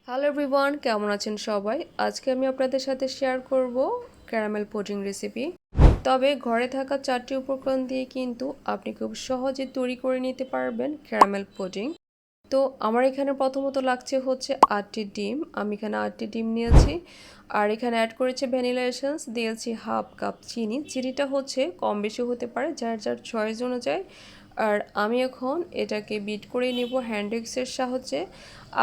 Hello everyone, কেমন আছেন সবাই? আজকে আমি আপনাদের সাথে শেয়ার করব ক্যারামেল পুডিং রেসিপি। তবে ঘরে থাকা 4টি উপকরণ দিয়ে কিন্তু আপনি খুব সহজে তৈরি করে নিতে পারবেন ক্যারামেল পুডিং। তো আমার এখানে প্রথমত লাগছে হচ্ছে 8টি ডিম। আমি এখানে 8টি ডিম নিয়েছি। আর এখানে অ্যাড করেছি ভ্যানিলা এসেন্স, দিয়েছি হাফ কাপ চিনি। চিনিটা হচ্ছে কম বেশি হতে পারে যার যার চয়েস অনুযায়ী। আর আমি এখন এটাকে বিট করে নেব হ্যান্ড উইক্সের সাহায্যে।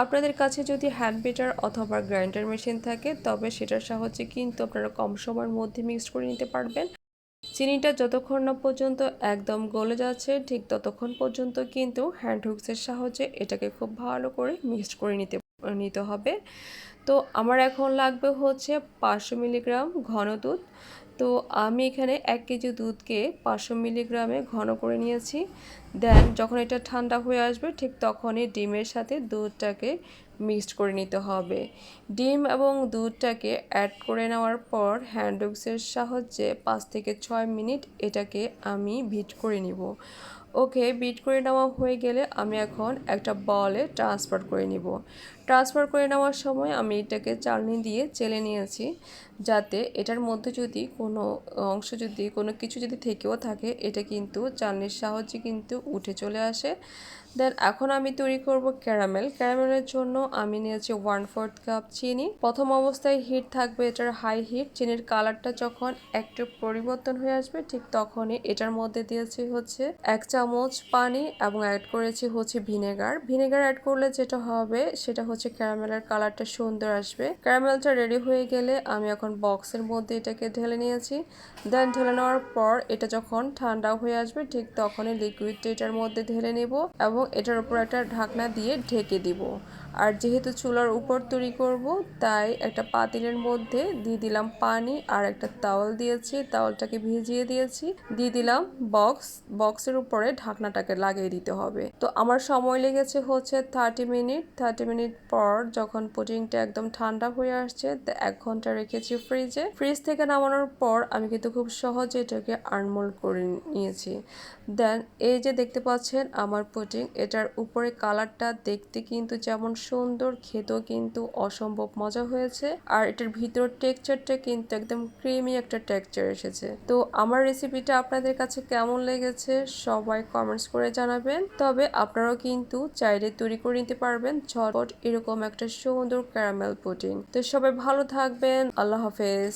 আপনাদের কাছে যদি হ্যান্ড বিটার অথবা গ্রাইন্ডার মেশিন থাকে তবে সেটার সাহায্যে কিন্তু আপনারা কম সময়ের মধ্যে মিক্সড করে নিতে পারবেন। চিনিটা যতক্ষণ না পর্যন্ত একদম গলে যাচ্ছে ঠিক ততক্ষণ পর্যন্ত কিন্তু হ্যান্ড হুইক্সের সাহায্যে এটাকে খুব ভালো করে মিক্সড করে নিতে হবে। তো আমার এখন লাগবে হচ্ছে 500 মিলিগ্রাম ঘন দুধ। তো আমি এখানে 1 কেজি দুধকে 500 মিলিগ্রামে ঘন করে নিয়েছি। দেন যখন এটা ঠান্ডা হয়ে আসবে ঠিক তখনই ডিমের সাথে দুধটাকে মিক্সড করে নিতে হবে। ডিম এবং দুধটাকে অ্যাড করে নেওয়ার পর হ্যান্ড উইক্সের সাহায্যে 5 থেকে 6 মিনিট এটাকে আমি বিট করে নিব। ওকে, বিট করে নেওয়া হয়ে গেলে আমি এখন একটা বলে ট্রান্সফার করে নিব। ট্রান্সফার করে নেওয়ার সময় আমি এটাকে চালনি দিয়ে চেলে নিয়েছি, যাতে এটার মধ্যে যদি কোনো অংশ কোনো কিছু যদি থেকেও থাকে এটা কিন্তু চালনির সাহায্যে কিন্তু উঠে চলে আসে। দেন এখন আমি তৈরি করব ক্যারামেলের জন্য আমি নিয়েছি 1/4 কাপ চিনি। প্রথম অবস্থায় হিট থাকবে এটার হাই হিট। চিনির কালারটা যখন একটু পরিবর্তন হয়ে আসবে ঠিক তখনই এটার মধ্যে দিয়েছি হচ্ছে 1 চামচ পানি এবং অ্যাড করেছি হচ্ছে ভিনেগার অ্যাড করলে যেটা হবে সেটা হচ্ছে ক্যারামেলের কালারটা সুন্দর আসবে। ক্যারামেলটা রেডি হয়ে গেলে আমি এখন বক্সের মধ্যে এটাকে ঢেলে নিয়েছি। দেন ঢেলে নেওয়ার পর এটা যখন ঠান্ডা হয়ে আসবে ঠিক তখনই লিকুইডটা এটার মধ্যে ঢেলে নেব এবং এটার উপর একটা ঢাকনা দিয়ে ঢেকে দিব। আর যেহেতু চুলার উপর তৈরি করব তাই একটা পাতিলের মধ্যে দিয়ে দিলাম পানি আর একটা তাওয়াল দিয়েছি, তাওয়ালটাকে ভিজিয়ে দিয়েছি, দিয়ে দিলাম বক্সের উপরে ঢাকনাটাকে লাগিয়ে দিতে হবে। তো আমার সময় লেগেছে হচ্ছে 30 মিনিট পর যখন পুডিংটা একদম ঠান্ডা হয়ে আসছে 1 ঘন্টা রেখেছি ফ্রিজ থেকে নামানোর পর আমি কিন্তু খুব সহজে এটাকে আনমোল্ড করে নিয়েছি। দেন এই যে দেখতে পাচ্ছেন আমার পুডিং, এটার উপরে কালারটা দেখতে কিন্তু যেমন সুন্দর, খেতেও কিন্তু অসম্ভব মজা হয়েছে। আর এটার ভিতর টেক্সচারটা কিন্তু একদম ক্রিমি একটা টেক্সচার এসেছে। তো আমার রেসিপিটা আপনাদের কাছে কেমন লেগেছে সবাই কমেন্টস করে জানাবেন। তবে আপনারাও কিন্তু চাইলে তৈরি করে নিতে পারবেন ঝটপট এরকম একটা সুন্দর ক্যারামেল পুডিং। তো সবাই ভালো থাকবেন, আল্লাহ হাফেজ।